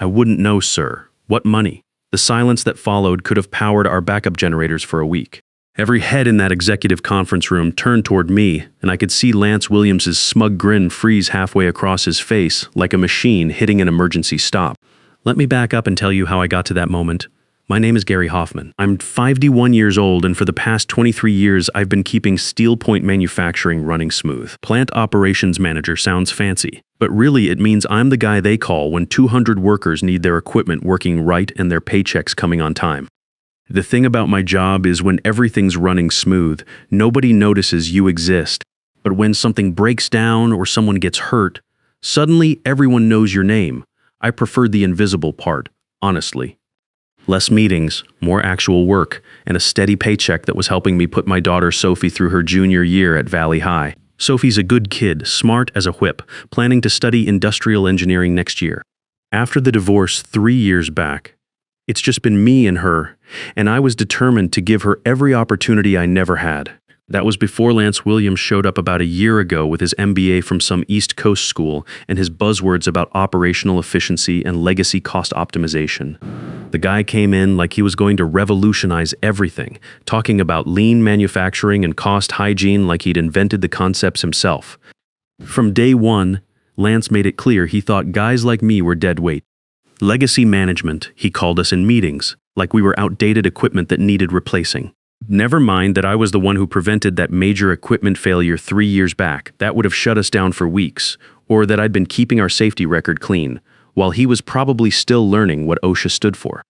I wouldn't know, sir. What money? The silence that followed could have powered our backup generators for a week. Every head in that executive conference room turned toward me, and I could see Lance Williams's smug grin freeze halfway across his face like a machine hitting an emergency stop. Let me back up and tell you how I got to that moment. My name is Gary Hoffman. I'm 51 years old, and for the past 23 years, I've been keeping Steel Point Manufacturing running smooth. Plant Operations Manager sounds fancy, but really it means I'm the guy they call when 200 workers need their equipment working right and their paychecks coming on time. The thing about my job is when everything's running smooth, nobody notices you exist. But when something breaks down or someone gets hurt, suddenly everyone knows your name. I preferred the invisible part, honestly. Less meetings, more actual work, and a steady paycheck that was helping me put my daughter Sophie through her junior year at Valley High. Sophie's a good kid, smart as a whip, planning to study industrial engineering next year. After the divorce 3 years back, it's just been me and her, and I was determined to give her every opportunity I never had. That was before Lance Williams showed up about a year ago with his MBA from some East Coast school and his buzzwords about operational efficiency and legacy cost optimization. The guy came in like he was going to revolutionize everything, talking about lean manufacturing and cost hygiene like he'd invented the concepts himself. From day one, Lance made it clear he thought guys like me were dead weight. Legacy management, he called us in meetings, like we were outdated equipment that needed replacing. Never mind that I was the one who prevented that major equipment failure 3 years back. That would have shut us down for weeks. Or that I'd been keeping our safety record clean, while he was probably still learning what OSHA stood for.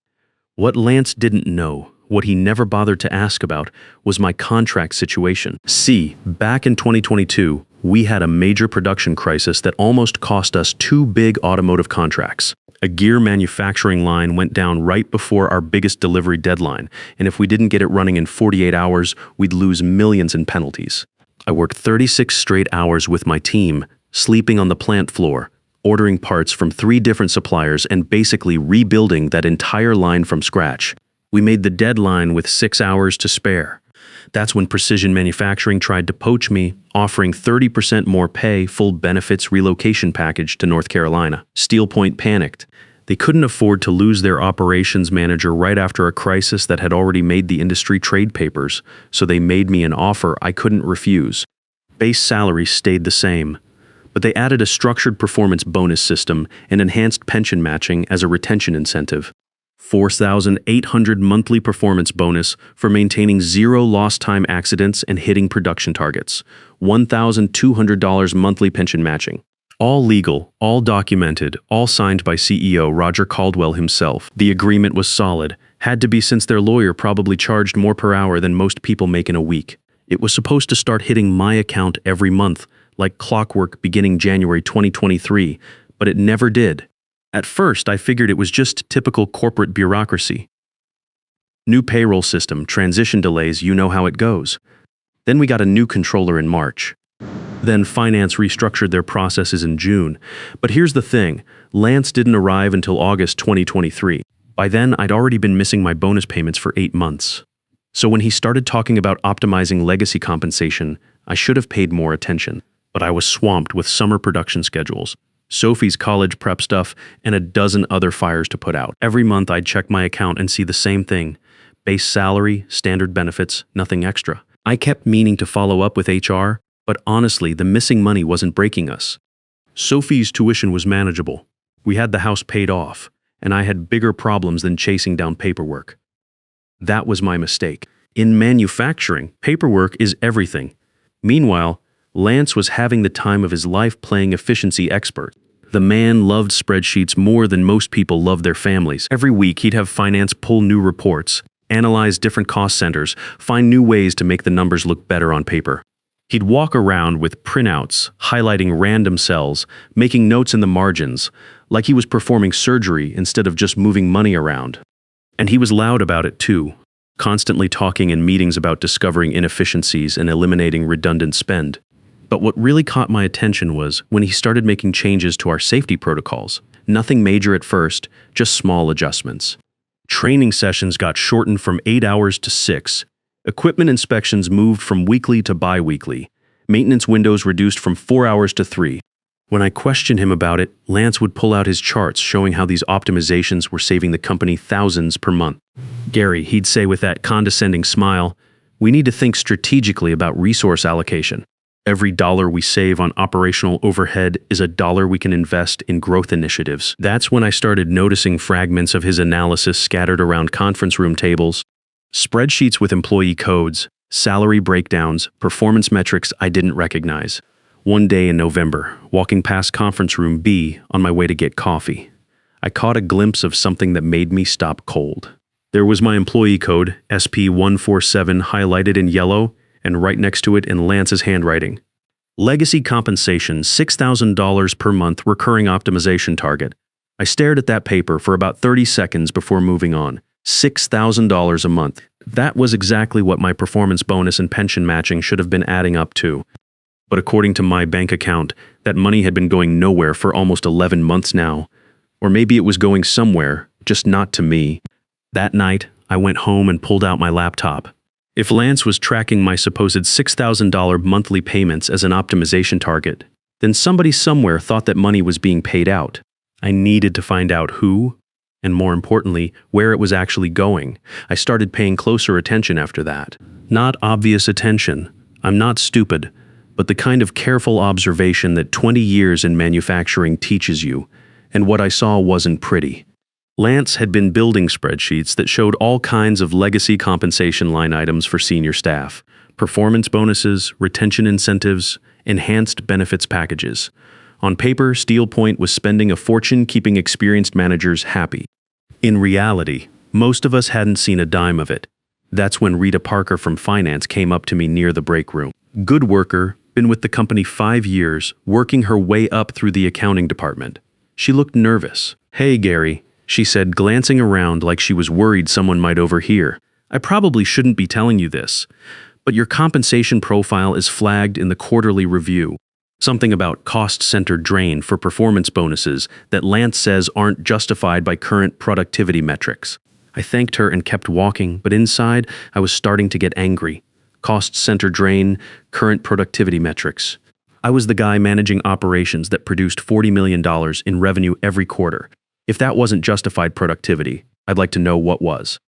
What Lance didn't know, what he never bothered to ask about, was my contract situation. See, back in 2022, we had a major production crisis that almost cost us 2 big automotive contracts. A gear manufacturing line went down right before our biggest delivery deadline, and if we didn't get it running in 48 hours, we'd lose millions in penalties. I worked 36 straight hours with my team, sleeping on the plant floor, ordering parts from 3 different suppliers and basically rebuilding that entire line from scratch. We made the deadline with 6 hours to spare. That's when Precision Manufacturing tried to poach me, offering 30% more pay, full benefits relocation package to North Carolina. Steel Point panicked. They couldn't afford to lose their operations manager right after a crisis that had already made the industry trade papers, so they made me an offer I couldn't refuse. Base salary stayed the same, but they added a structured performance bonus system and enhanced pension matching as a retention incentive. $4,800 monthly performance bonus for maintaining 0 lost time accidents and hitting production targets. $1,200 monthly pension matching. All legal, all documented, all signed by CEO Roger Caldwell himself. The agreement was solid, had to be since their lawyer probably charged more per hour than most people make in a week. It was supposed to start hitting my account every month, like clockwork beginning January 2023, but it never did. At first, I figured it was just typical corporate bureaucracy. New payroll system, transition delays, you know how it goes. Then we got a new controller in March. Then finance restructured their processes in June. But here's the thing, Lance didn't arrive until August 2023. By then, I'd already been missing my bonus payments for 8 months. So when he started talking about optimizing legacy compensation, I should have paid more attention. But I was swamped with summer production schedules, Sophie's college prep stuff, and a dozen other fires to put out. Every month I'd check my account and see the same thing. Base salary, standard benefits, nothing extra. I kept meaning to follow up with HR, but honestly, the missing money wasn't breaking us. Sophie's tuition was manageable. We had the house paid off, and I had bigger problems than chasing down paperwork. That was my mistake. In manufacturing, paperwork is everything. Meanwhile, Lance was having the time of his life playing efficiency expert. The man loved spreadsheets more than most people love their families. Every week, he'd have finance pull new reports, analyze different cost centers, find new ways to make the numbers look better on paper. He'd walk around with printouts, highlighting random cells, making notes in the margins, like he was performing surgery instead of just moving money around. And he was loud about it too, constantly talking in meetings about discovering inefficiencies and eliminating redundant spend. But what really caught my attention was when he started making changes to our safety protocols. Nothing major at first, just small adjustments. Training sessions got shortened from 8 hours to 6. Equipment inspections moved from weekly to bi-weekly. Maintenance windows reduced from 4 hours to 3. When I questioned him about it, Lance would pull out his charts showing how these optimizations were saving the company thousands per month. Gary, he'd say with that condescending smile, we need to think strategically about resource allocation. Every dollar we save on operational overhead is a dollar we can invest in growth initiatives. That's when I started noticing fragments of his analysis scattered around conference room tables, spreadsheets with employee codes, salary breakdowns, performance metrics I didn't recognize. One day in November, walking past conference room B on my way to get coffee, I caught a glimpse of something that made me stop cold. There was my employee code, SP147, highlighted in yellow, and right next to it in Lance's handwriting. Legacy compensation, $6,000 per month recurring optimization target. I stared at that paper for about 30 seconds before moving on. $6,000 a month. That was exactly what my performance bonus and pension matching should have been adding up to. But according to my bank account, that money had been going nowhere for almost 11 months now. Or maybe it was going somewhere, just not to me. That night, I went home and pulled out my laptop. If Lance was tracking my supposed $6,000 monthly payments as an optimization target, then somebody somewhere thought that money was being paid out. I needed to find out who, and more importantly, where it was actually going. I started paying closer attention after that. Not obvious attention. I'm not stupid, but the kind of careful observation that 20 years in manufacturing teaches you, and what I saw wasn't pretty. Lance had been building spreadsheets that showed all kinds of legacy compensation line items for senior staff, performance bonuses, retention incentives, enhanced benefits packages. On paper, Steel Point was spending a fortune keeping experienced managers happy. In reality, most of us hadn't seen a dime of it. That's when Rita Parker from finance came up to me near the break room. Good worker, been with the company 5 years, working her way up through the accounting department. She looked nervous. "Hey, Gary," she said, glancing around like she was worried someone might overhear. "I probably shouldn't be telling you this, but your compensation profile is flagged in the quarterly review. Something about cost-centered drain for performance bonuses that Lance says aren't justified by current productivity metrics." I thanked her and kept walking, but inside, I was starting to get angry. Cost-centered drain, current productivity metrics. I was the guy managing operations that produced $40 million in revenue every quarter. If that wasn't justified productivity, I'd like to know what was.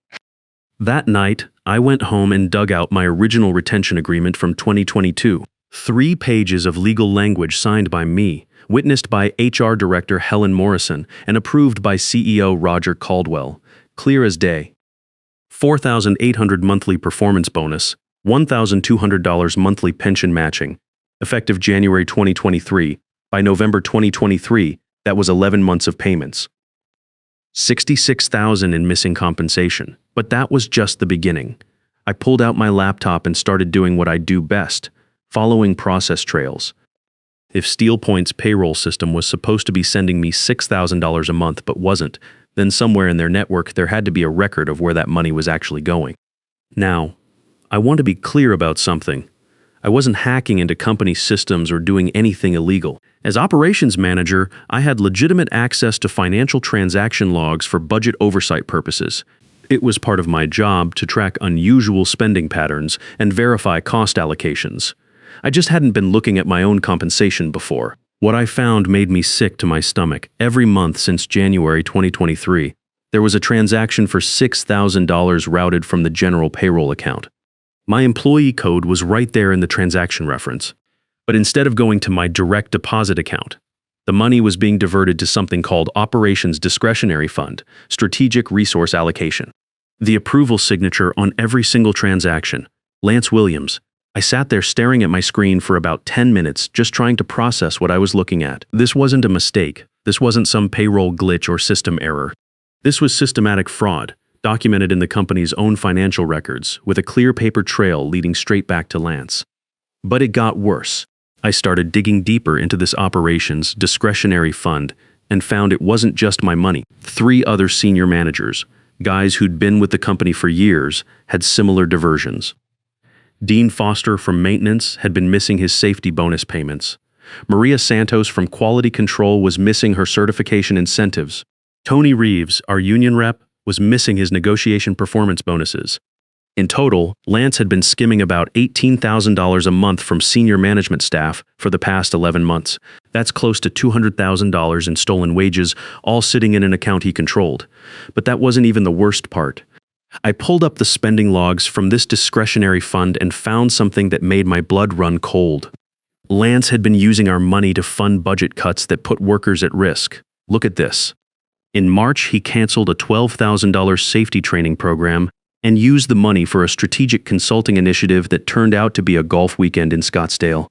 That night, I went home and dug out my original retention agreement from 2022. 3 pages of legal language signed by me, witnessed by HR Director Helen Morrison, and approved by CEO Roger Caldwell. Clear as day. $4,800 monthly performance bonus, $1,200 monthly pension matching. Effective January 2023. By November 2023, that was 11 months of payments. $66,000 in missing compensation. But that was just the beginning. I pulled out my laptop and started doing what I do best, following process trails. If Steel Point's payroll system was supposed to be sending me $6,000 a month but wasn't, then somewhere in their network there had to be a record of where that money was actually going. Now, I want to be clear about something. I wasn't hacking into company systems or doing anything illegal. As operations manager, I had legitimate access to financial transaction logs for budget oversight purposes. It was part of my job to track unusual spending patterns and verify cost allocations. I just hadn't been looking at my own compensation before. What I found made me sick to my stomach. Every month since January 2023, there was a transaction for $6,000 routed from the general payroll account. My employee code was right there in the transaction reference. But instead of going to my direct deposit account, the money was being diverted to something called Operations Discretionary Fund, Strategic Resource Allocation. The approval signature on every single transaction, Lance Williams. I sat there staring at my screen for about 10 minutes just trying to process what I was looking at. This wasn't a mistake. This wasn't some payroll glitch or system error. This was systematic fraud, documented in the company's own financial records, with a clear paper trail leading straight back to Lance. But it got worse. I started digging deeper into this operations discretionary fund and found it wasn't just my money. 3 other senior managers, guys who'd been with the company for years, had similar diversions. Dean Foster from maintenance had been missing his safety bonus payments. Maria Santos from quality control was missing her certification incentives. Tony Reeves, our union rep, was missing his negotiation performance bonuses. In total, Lance had been skimming about $18,000 a month from senior management staff for the past 11 months. That's close to $200,000 in stolen wages, all sitting in an account he controlled. But that wasn't even the worst part. I pulled up the spending logs from this discretionary fund and found something that made my blood run cold. Lance had been using our money to fund budget cuts that put workers at risk. Look at this. In March, he canceled a $12,000 safety training program and used the money for a strategic consulting initiative that turned out to be a golf weekend in Scottsdale.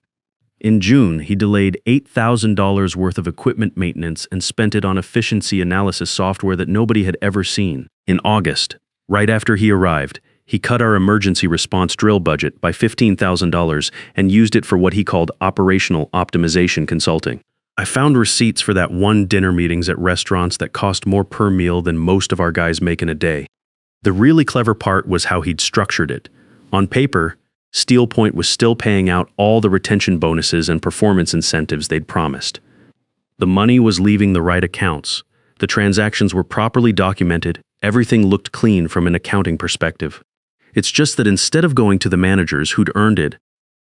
In June, he delayed $8,000 worth of equipment maintenance and spent it on efficiency analysis software that nobody had ever seen. In August, right after he arrived, he cut our emergency response drill budget by $15,000 and used it for what he called operational optimization consulting. I found receipts for that one dinner meetings at restaurants that cost more per meal than most of our guys make in a day. The really clever part was how he'd structured it. On paper, Steel Point was still paying out all the retention bonuses and performance incentives they'd promised. The money was leaving the right accounts. The transactions were properly documented. Everything looked clean from an accounting perspective. It's just that instead of going to the managers who'd earned it,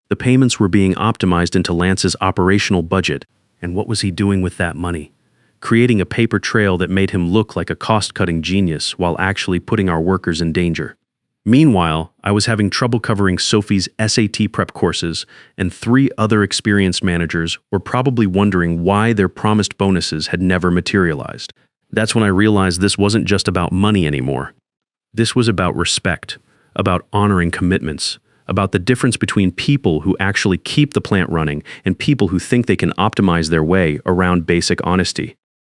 the payments were being optimized into Lance's operational budget. And what was he doing with that money? Creating a paper trail that made him look like a cost-cutting genius while actually putting our workers in danger. Meanwhile, I was having trouble covering Sophie's SAT prep courses, and 3 other experienced managers were probably wondering why their promised bonuses had never materialized. That's when I realized this wasn't just about money anymore. This was about respect, about honoring commitments, about the difference between people who actually keep the plant running and people who think they can optimize their way around basic honesty.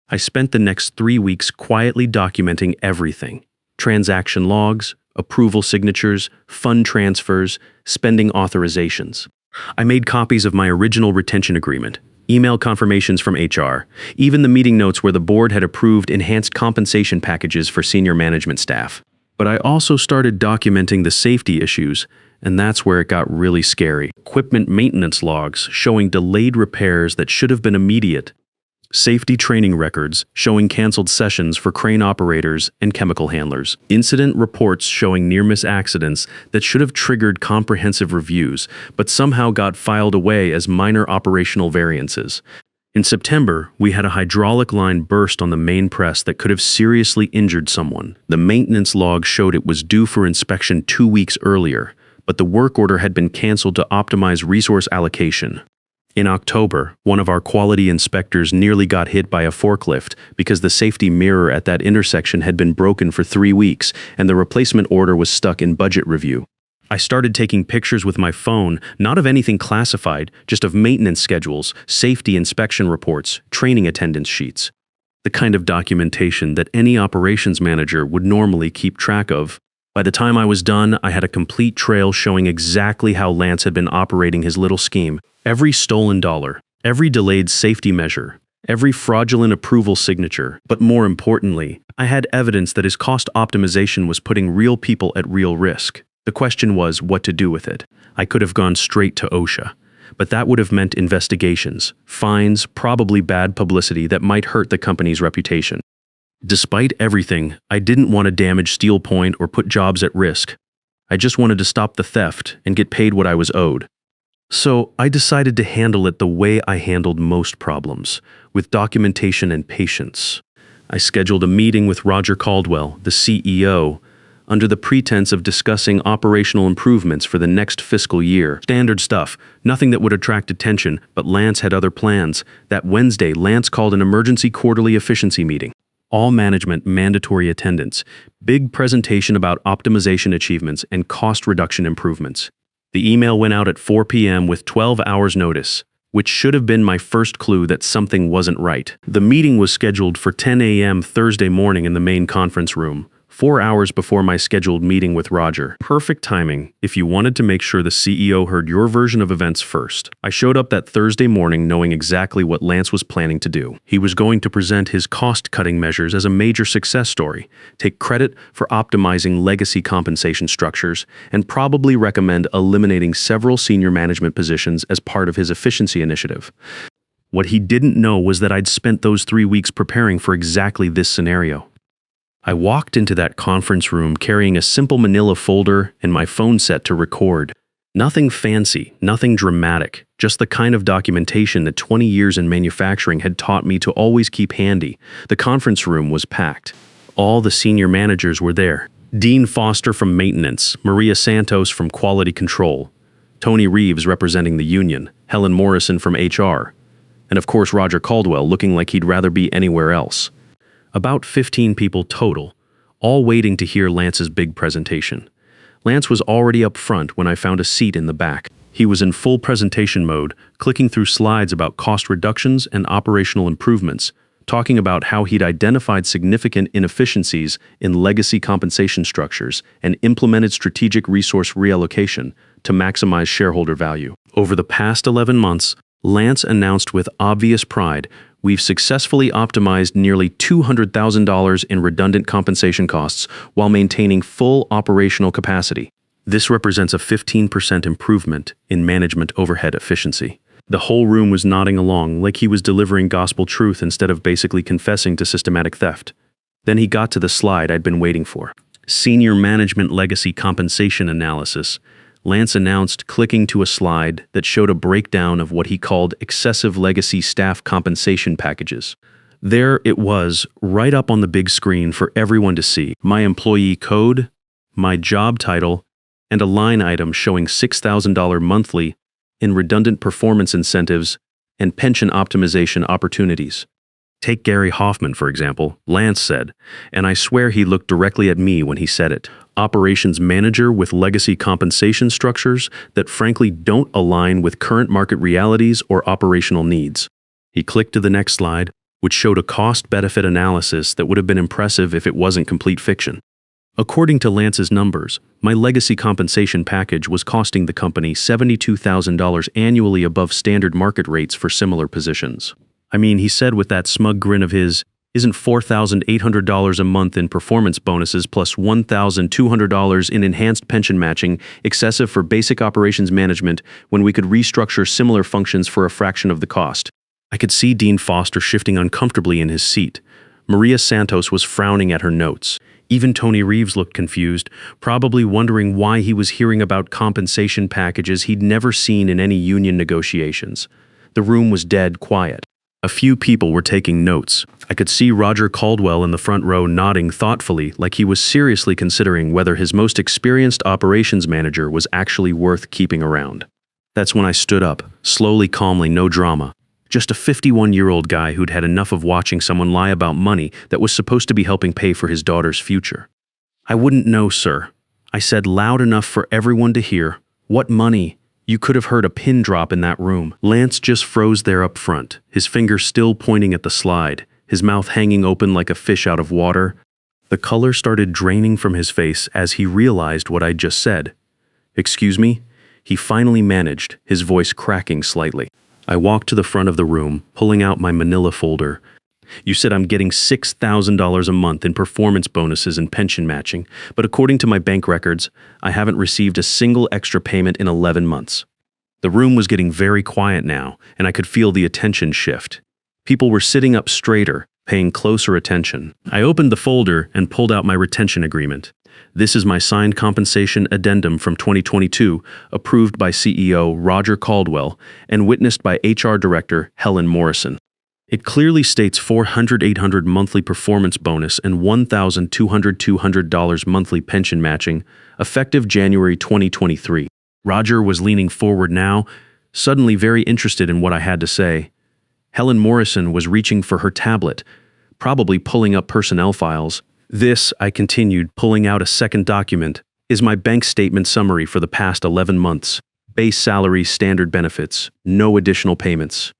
I spent the next 3 weeks quietly documenting everything: transaction logs, approval signatures, fund transfers, spending authorizations. I made copies of my original retention agreement, email confirmations from HR, even the meeting notes where the board had approved enhanced compensation packages for senior management staff. But I also started documenting the safety issues, and that's where it got really scary. Equipment maintenance logs showing delayed repairs that should have been immediate. Safety training records showing canceled sessions for crane operators and chemical handlers. Incident reports showing near-miss accidents that should have triggered comprehensive reviews, but somehow got filed away as minor operational variances. In September, we had a hydraulic line burst on the main press that could have seriously injured someone. The maintenance log showed it was due for inspection 2 weeks earlier, but the work order had been canceled to optimize resource allocation. In October, one of our quality inspectors nearly got hit by a forklift because the safety mirror at that intersection had been broken for 3 weeks and the replacement order was stuck in budget review. I started taking pictures with my phone, not of anything classified, just of maintenance schedules, safety inspection reports, training attendance sheets. The kind of documentation that any operations manager would normally keep track of. By the time I was done, I had a complete trail showing exactly how Lance had been operating his little scheme. Every stolen dollar, every delayed safety measure, every fraudulent approval signature. But more importantly, I had evidence that his cost optimization was putting real people at real risk. The question was what to do with it. I could have gone straight to OSHA, but that would have meant investigations, fines, probably bad publicity that might hurt the company's reputation. Despite everything, I didn't want to damage Steel Point or put jobs at risk. I just wanted to stop the theft and get paid what I was owed. So I decided to handle it the way I handled most problems, with documentation and patience. I scheduled a meeting with Roger Caldwell, the CEO, under the pretense of discussing operational improvements for the next fiscal year. Standard stuff, nothing that would attract attention, but Lance had other plans. That Wednesday, Lance called an emergency quarterly efficiency meeting. All management mandatory attendance, big presentation about optimization achievements and cost reduction improvements. The email went out at 4 p.m. with 12 hours notice, which should have been my first clue that something wasn't right. The meeting was scheduled for 10 a.m. Thursday morning in the main conference room, 4 hours before my scheduled meeting with Roger. Perfect timing if you wanted to make sure the CEO heard your version of events first. I showed up that Thursday morning knowing exactly what Lance was planning to do. He was going to present his cost-cutting measures as a major success story, take credit for optimizing legacy compensation structures, and probably recommend eliminating several senior management positions as part of his efficiency initiative. What he didn't know was that I'd spent those 3 weeks preparing for exactly this scenario. I walked into that conference room carrying a simple manila folder and my phone set to record. Nothing fancy, nothing dramatic, just the kind of documentation that 20 years in manufacturing had taught me to always keep handy. The conference room was packed. All the senior managers were there. Dean Foster from maintenance, Maria Santos from quality control, Tony Reeves representing the union, Helen Morrison from HR, and of course Roger Caldwell looking like he'd rather be anywhere else. About 15 people total, all waiting to hear Lance's big presentation. Lance was already up front when I found a seat in the back. He was in full presentation mode, clicking through slides about cost reductions and operational improvements, talking about how he'd identified significant inefficiencies in legacy compensation structures and implemented strategic resource reallocation to maximize shareholder value. Over the past 11 months, Lance announced with obvious pride, we've successfully optimized nearly $200,000 in redundant compensation costs while maintaining full operational capacity. This represents a 15% improvement in management overhead efficiency. The whole room was nodding along like he was delivering gospel truth instead of basically confessing to systematic theft. Then he got to the slide I'd been waiting for. Senior Management Legacy Compensation Analysis. Lance announced, clicking to a slide that showed a breakdown of what he called excessive legacy staff compensation packages. There it was, right up on the big screen for everyone to see. My employee code, my job title, and a line item showing $6,000 monthly in redundant performance incentives and pension optimization opportunities. Take Gary Hoffman, for example, Lance said, and I swear he looked directly at me when he said it. Operations manager with legacy compensation structures that frankly don't align with current market realities or operational needs. He clicked to the next slide, which showed a cost-benefit analysis that would have been impressive if it wasn't complete fiction. According to Lance's numbers, my legacy compensation package was costing the company $72,000 annually above standard market rates for similar positions. I mean, he said with that smug grin of his, isn't $4,800 a month in performance bonuses plus $1,200 in enhanced pension matching excessive for basic operations management when we could restructure similar functions for a fraction of the cost? I could see Dean Foster shifting uncomfortably in his seat. Maria Santos was frowning at her notes. Even Tony Reeves looked confused, probably wondering why he was hearing about compensation packages he'd never seen in any union negotiations. The room was dead quiet. A few people were taking notes. I could see Roger Caldwell in the front row nodding thoughtfully like he was seriously considering whether his most experienced operations manager was actually worth keeping around. That's when I stood up, slowly, calmly, no drama. Just a 51-year-old guy who'd had enough of watching someone lie about money that was supposed to be helping pay for his daughter's future. I wouldn't know, sir. I said loud enough for everyone to hear. What money? You could have heard a pin drop in that room. Lance just froze there up front, his finger still pointing at the slide, his mouth hanging open like a fish out of water. The color started draining from his face as he realized what I'd just said. Excuse me? He finally managed, his voice cracking slightly. I walked to the front of the room, pulling out my manila folder. You said I'm getting $6,000 a month in performance bonuses and pension matching, but according to my bank records, I haven't received a single extra payment in 11 months. The room was getting very quiet now, and I could feel the attention shift. People were sitting up straighter, paying closer attention. I opened the folder and pulled out my retention agreement. This is my signed compensation addendum from 2022, approved by CEO Roger Caldwell and witnessed by HR Director Helen Morrison. It clearly states $400-800 monthly performance bonus and $1,200-200 monthly pension matching, effective January 2023. Roger was leaning forward now, suddenly very interested in what I had to say. Helen Morrison was reaching for her tablet, probably pulling up personnel files. This, I continued, pulling out a second document, is my bank statement summary for the past 11 months. Base salary, standard benefits, no additional payments.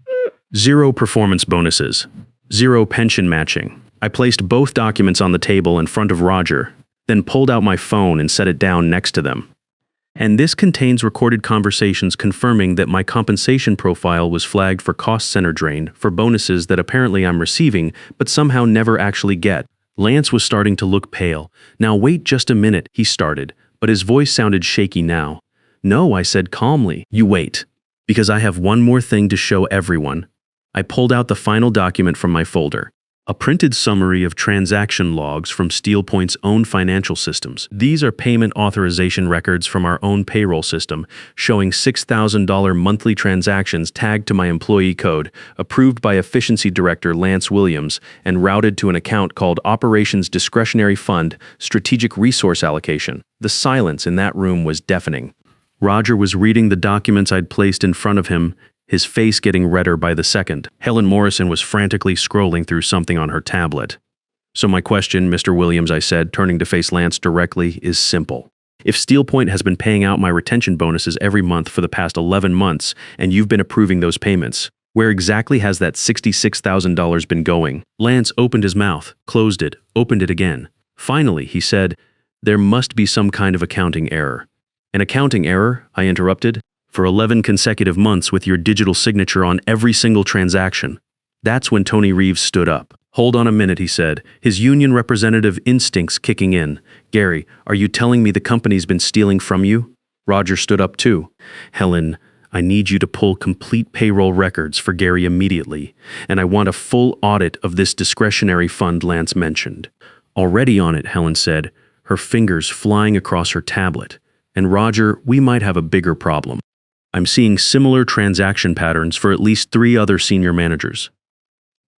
0 performance bonuses. 0 pension matching. I placed both documents on the table in front of Roger, then pulled out my phone and set it down next to them. And this contains recorded conversations confirming that my compensation profile was flagged for cost center drain for bonuses that apparently I'm receiving but somehow never actually get. Lance was starting to look pale. Now wait just a minute, he started, but his voice sounded shaky now. No, I said calmly. You wait, because I have one more thing to show everyone. I pulled out the final document from my folder. A printed summary of transaction logs from SteelPoint's own financial systems. These are payment authorization records from our own payroll system, showing $6,000 monthly transactions tagged to my employee code, approved by Efficiency Director Lance Williams, and routed to an account called Operations Discretionary Fund Strategic Resource Allocation. The silence in that room was deafening. Roger was reading the documents I'd placed in front of him, his face getting redder by the second. Helen Morrison was frantically scrolling through something on her tablet. So my question, Mr. Williams, I said, turning to face Lance directly, is simple. If SteelPoint has been paying out my retention bonuses every month for the past 11 months, and you've been approving those payments, where exactly has that $66,000 been going? Lance opened his mouth, closed it, opened it again. Finally, he said, there must be some kind of accounting error. An accounting error? I interrupted. For 11 consecutive months with your digital signature on every single transaction. That's when Tony Reeves stood up. Hold on a minute, he said, his union representative instincts kicking in. Gary, are you telling me the company's been stealing from you? Roger stood up too. Helen, I need you to pull complete payroll records for Gary immediately, and I want a full audit of this discretionary fund Lance mentioned. Already on it, Helen said, her fingers flying across her tablet. And Roger, we might have a bigger problem. I'm seeing similar transaction patterns for at least 3 other senior managers.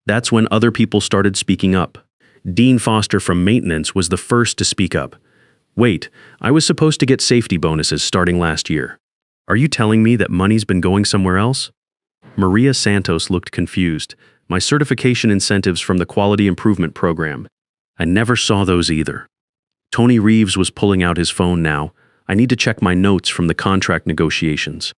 That's when other people started speaking up. Dean Foster from maintenance was the first to speak up. Wait, I was supposed to get safety bonuses starting last year. Are you telling me that money's been going somewhere else? Maria Santos looked confused. My certification incentives from the Quality Improvement Program. I never saw those either. Tony Reeves was pulling out his phone now. I need to check my notes from the contract negotiations.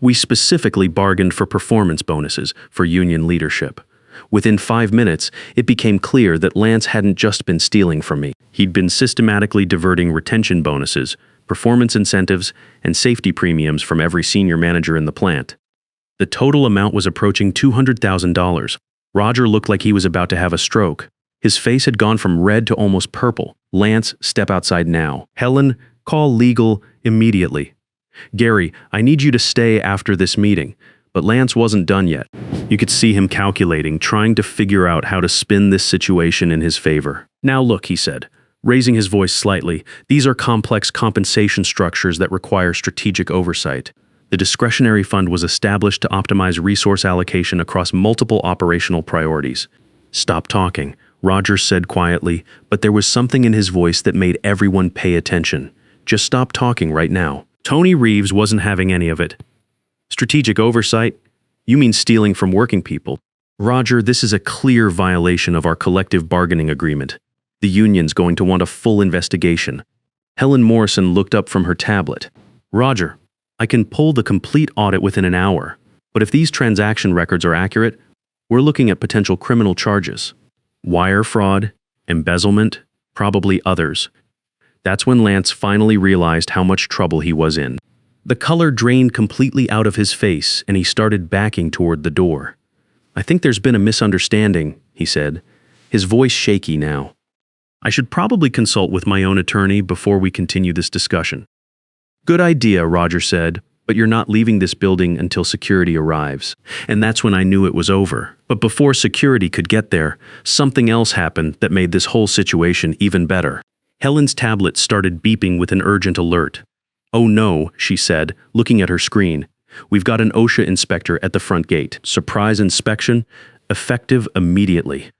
We specifically bargained for performance bonuses for union leadership. Within 5 minutes, it became clear that Lance hadn't just been stealing from me. He'd been systematically diverting retention bonuses, performance incentives, and safety premiums from every senior manager in the plant. The total amount was approaching $200,000. Roger looked like he was about to have a stroke. His face had gone from red to almost purple. Lance, step outside now. Helen, call legal immediately. Gary, I need you to stay after this meeting. But Lance wasn't done yet. You could see him calculating, trying to figure out how to spin this situation in his favor. Now look, he said, raising his voice slightly, these are complex compensation structures that require strategic oversight. The discretionary fund was established to optimize resource allocation across multiple operational priorities. Stop talking, Roger said quietly, but there was something in his voice that made everyone pay attention. Just stop talking right now. Tony Reeves wasn't having any of it. Strategic oversight? You mean stealing from working people? Roger, this is a clear violation of our collective bargaining agreement. The union's going to want a full investigation. Helen Morrison looked up from her tablet. Roger, I can pull the complete audit within an hour, but if these transaction records are accurate, we're looking at potential criminal charges. Wire fraud, embezzlement, probably others. That's when Lance finally realized how much trouble he was in. The color drained completely out of his face, and he started backing toward the door. I think there's been a misunderstanding, he said, his voice shaky now. I should probably consult with my own attorney before we continue this discussion. Good idea, Roger said, but you're not leaving this building until security arrives. And that's when I knew it was over. But before security could get there, something else happened that made this whole situation even better. Helen's tablet started beeping with an urgent alert. Oh no, she said, looking at her screen. We've got an OSHA inspector at the front gate. Surprise inspection, effective immediately.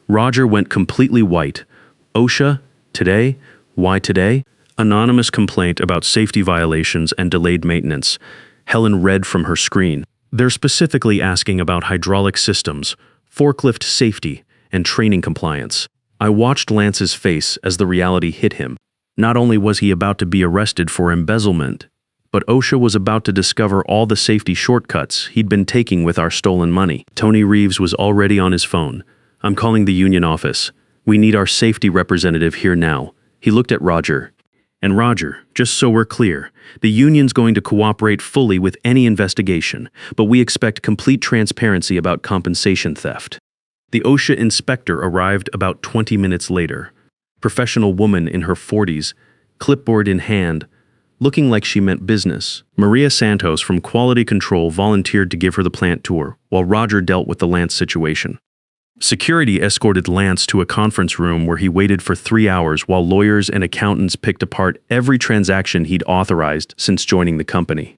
Roger went completely white. OSHA? Today? Why today? Anonymous complaint about safety violations and delayed maintenance. Helen read from her screen. They're specifically asking about hydraulic systems, forklift safety, and training compliance. I watched Lance's face as the reality hit him. Not only was he about to be arrested for embezzlement, but OSHA was about to discover all the safety shortcuts he'd been taking with our stolen money. Tony Reeves was already on his phone. I'm calling the union office. We need our safety representative here now. He looked at Roger. And Roger, just so we're clear, the union's going to cooperate fully with any investigation, but we expect complete transparency about compensation theft. The OSHA inspector arrived about 20 minutes later. Professional woman in her 40s, clipboard in hand, looking like she meant business. Maria Santos from Quality Control volunteered to give her the plant tour, while Roger dealt with the Lance situation. Security escorted Lance to a conference room where he waited for 3 hours while lawyers and accountants picked apart every transaction he'd authorized since joining the company.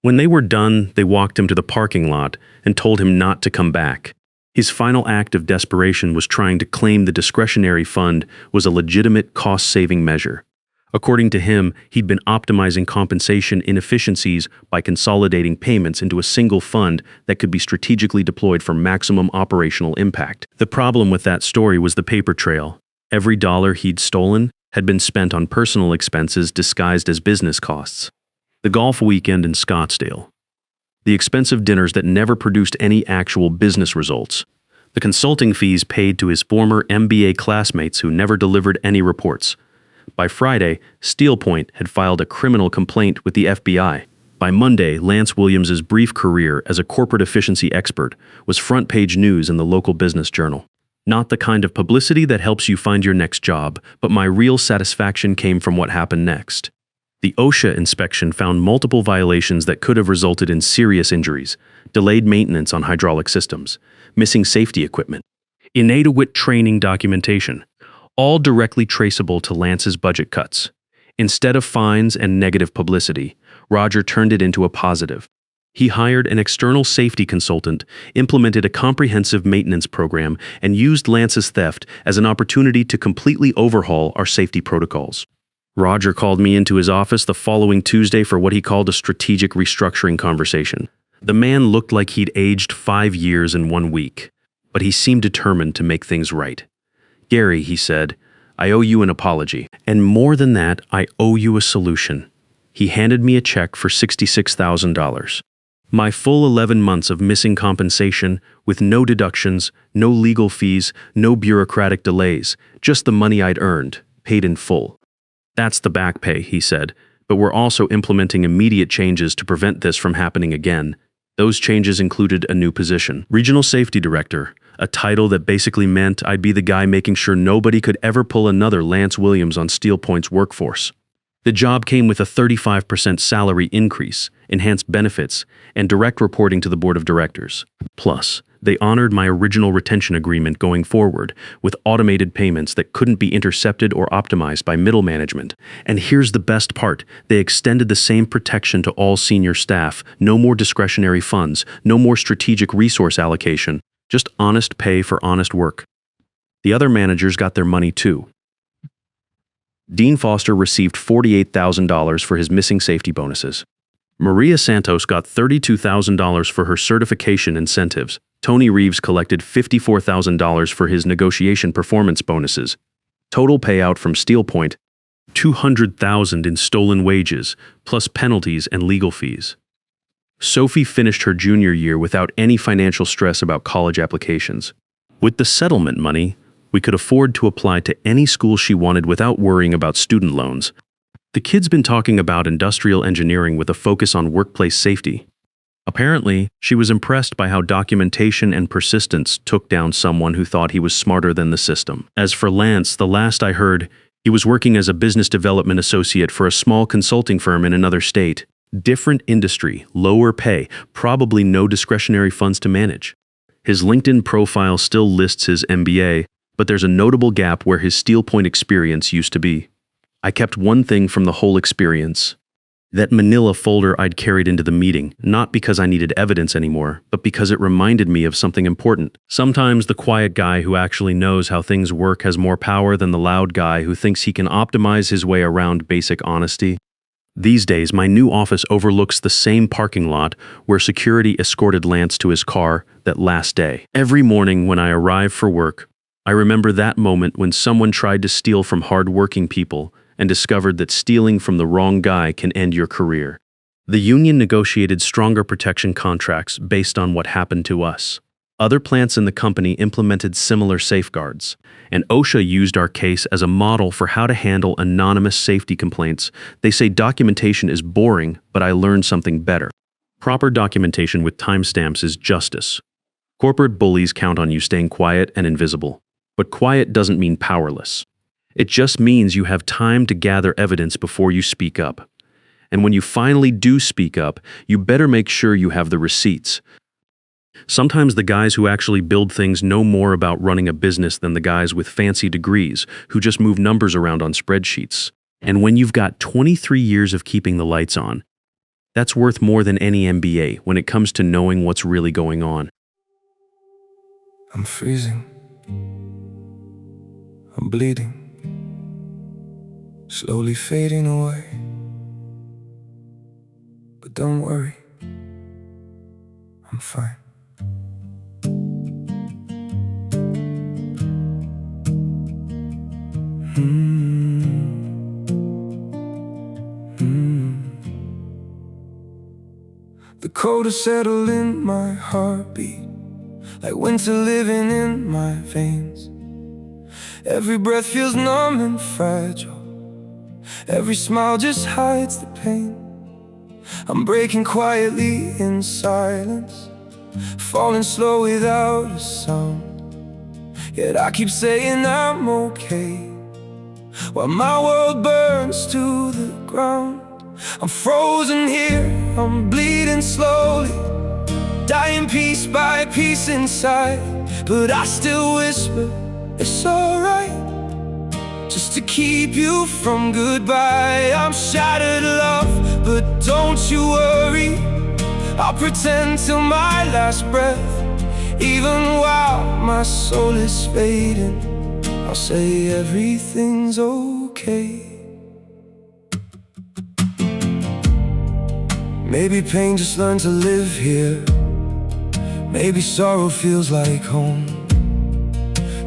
When they were done, they walked him to the parking lot and told him not to come back. His final act of desperation was trying to claim the discretionary fund was a legitimate cost-saving measure. According to him, he'd been optimizing compensation inefficiencies by consolidating payments into a single fund that could be strategically deployed for maximum operational impact. The problem with that story was the paper trail. Every dollar he'd stolen had been spent on personal expenses disguised as business costs. The golf weekend in Scottsdale. The expensive dinners that never produced any actual business results. The consulting fees paid to his former MBA classmates who never delivered any reports. By Friday, Steel Point had filed a criminal complaint with the FBI. By Monday, Lance Williams's brief career as a corporate efficiency expert was front-page news in the local business journal. Not the kind of publicity that helps you find your next job, but my real satisfaction came from what happened next. The OSHA inspection found multiple violations that could have resulted in serious injuries, delayed maintenance on hydraulic systems, missing safety equipment, inadequate training documentation, all directly traceable to Lance's budget cuts. Instead of fines and negative publicity, Roger turned it into a positive. He hired an external safety consultant, implemented a comprehensive maintenance program, and used Lance's theft as an opportunity to completely overhaul our safety protocols. Roger called me into his office the following Tuesday for what he called a strategic restructuring conversation. The man looked like he'd aged 5 years in 1 week, but he seemed determined to make things right. "Gary," he said, "I owe you an apology. And more than that, I owe you a solution." He handed me a check for $66,000. My full 11 months of missing compensation, with no deductions, no legal fees, no bureaucratic delays, just the money I'd earned, paid in full. "That's the back pay," he said, "but we're also implementing immediate changes to prevent this from happening again." Those changes included a new position, Regional Safety Director, a title that basically meant I'd be the guy making sure nobody could ever pull another Lance Williams on Steel Point's workforce. The job came with a 35% salary increase, enhanced benefits, and direct reporting to the board of directors. Plus, they honored my original retention agreement going forward, with automated payments that couldn't be intercepted or optimized by middle management. And here's the best part, they extended the same protection to all senior staff, no more discretionary funds, no more strategic resource allocation, just honest pay for honest work. The other managers got their money too. Dean Foster received $48,000 for his missing safety bonuses. Maria Santos got $32,000 for her certification incentives. Tony Reeves collected $54,000 for his negotiation performance bonuses. Total payout from Steel Point, $200,000 in stolen wages, plus penalties and legal fees. Sophie finished her junior year without any financial stress about college applications. With the settlement money, we could afford to apply to any school she wanted without worrying about student loans. The kid's been talking about industrial engineering with a focus on workplace safety. Apparently, she was impressed by how documentation and persistence took down someone who thought he was smarter than the system. As for Lance, the last I heard, he was working as a business development associate for a small consulting firm in another state. Different industry, lower pay, probably no discretionary funds to manage. His LinkedIn profile still lists his MBA, but there's a notable gap where his Steel Point experience used to be. I kept one thing from the whole experience. That manila folder I'd carried into the meeting, not because I needed evidence anymore, but because it reminded me of something important. Sometimes the quiet guy who actually knows how things work has more power than the loud guy who thinks he can optimize his way around basic honesty. These days, my new office overlooks the same parking lot where security escorted Lance to his car that last day. Every morning when I arrive for work, I remember that moment when someone tried to steal from hard-working people and discovered that stealing from the wrong guy can end your career. The union negotiated stronger protection contracts based on what happened to us. Other plants in the company implemented similar safeguards, and OSHA used our case as a model for how to handle anonymous safety complaints. They say documentation is boring, but I learned something better. Proper documentation with timestamps is justice. Corporate bullies count on you staying quiet and invisible, but quiet doesn't mean powerless. It just means you have time to gather evidence before you speak up. And when you finally do speak up, you better make sure you have the receipts. Sometimes the guys who actually build things know more about running a business than the guys with fancy degrees who just move numbers around on spreadsheets. And when you've got 23 years of keeping the lights on, that's worth more than any MBA when it comes to knowing what's really going on. I'm freezing. I'm bleeding. Slowly fading away. But don't worry, I'm fine. The cold has settled in my heartbeat, like winter living in my veins. Every breath feels numb and fragile. Every smile just hides the pain. I'm breaking quietly in silence, falling slow without a sound. Yet I keep saying I'm okay, while my world burns to the ground. I'm frozen here, I'm bleeding slowly, dying piece by piece inside. But I still whisper, it's alright, just to keep you from goodbye. I'm shattered, love, but don't you worry, I'll pretend till my last breath. Even while my soul is fading, I'll say everything's okay. Maybe pain just learned to live here. Maybe sorrow feels like home.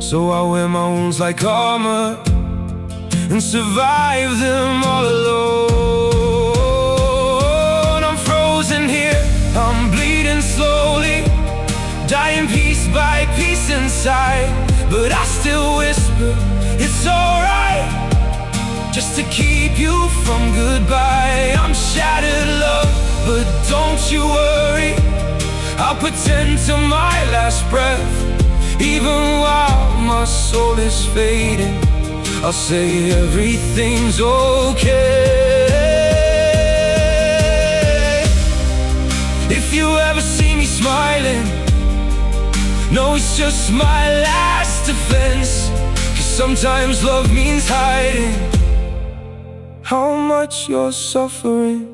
So I wear my wounds like armor and survive them all alone. I'm frozen here, I'm bleeding slowly, dying piece by piece inside. But I still whisper, it's alright, just to keep you from goodbye. I'm shattered, love, but don't you worry, I'll pretend till my last breath. Even while my soul is fading, I'll say everything's okay. If you ever see me smiling, no, it's just my last defense. 'Cause sometimes love means hiding how much you're suffering.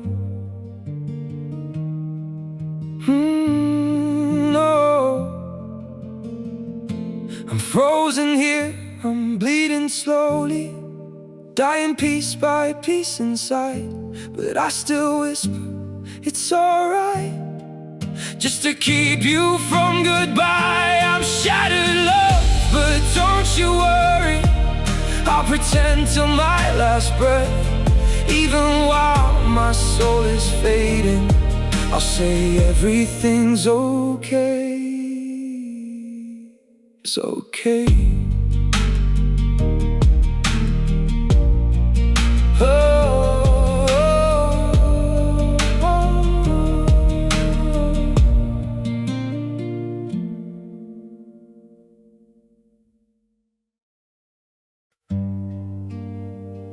I'm frozen here, I'm bleeding slowly, dying piece by piece inside. But I still whisper, it's alright, just to keep you from goodbye. I'm shattered, love, but don't you worry, I'll pretend till my last breath. Even while my soul is fading, I'll say everything's okay. It's okay.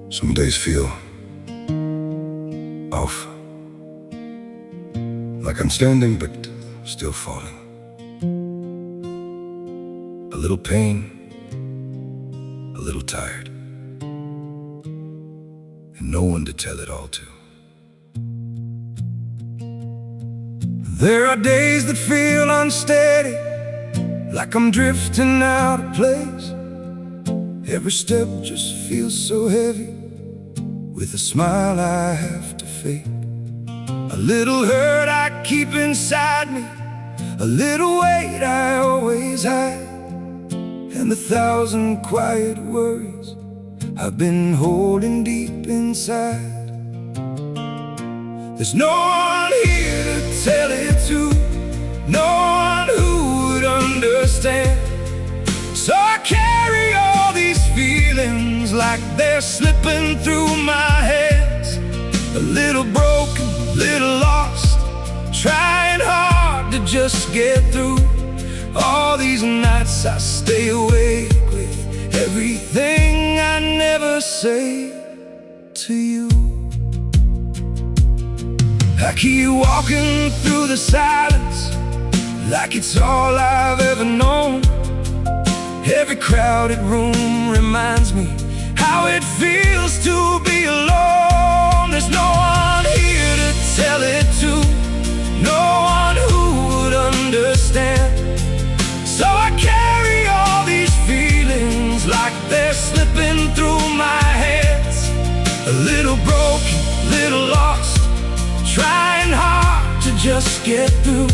Some days feel off, like I'm standing but still falling. A little pain, a little tired, and no one to tell it all to. There are days that feel unsteady, like I'm drifting out of place. Every step just feels so heavy, with a smile I have to fake. A little hurt I keep inside me, a little weight I always hide, and 1,000 quiet worries I've been holding deep inside. There's no one here to tell it to, no one who would understand. So I carry all these feelings like they're slipping through my hands. A little broken, little lost, trying hard to just get through. All these nights I stay awake with everything I never say to you. I keep walking through the silence, like it's all I've ever known. Every crowded room reminds me how it feels to be alone. There's no one here to tell it to, no one who would understand. So I carry all these feelings like they're slipping through my hands. A little broken, little lost, trying hard to just get through.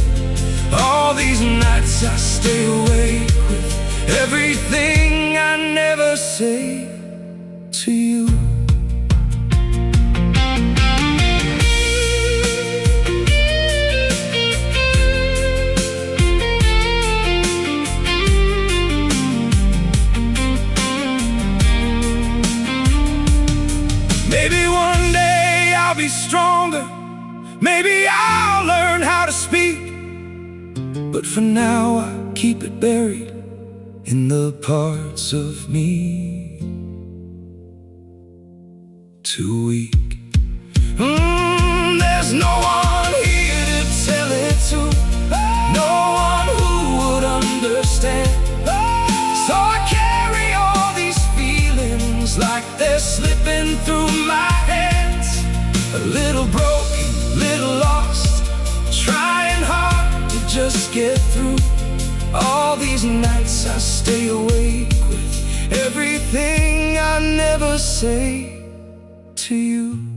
All these nights I stay awake with everything I never say to you. Maybe one day I'll be stronger, maybe I'll learn how to speak, but for now I keep it buried in the parts of me too weak. There's no one here to tell it to, no one who would understand. So I carry all these feelings like they're slipping through my hands. A little broken, little lost, trying hard to just get through. All these nights I stay awake with everything I never say to you.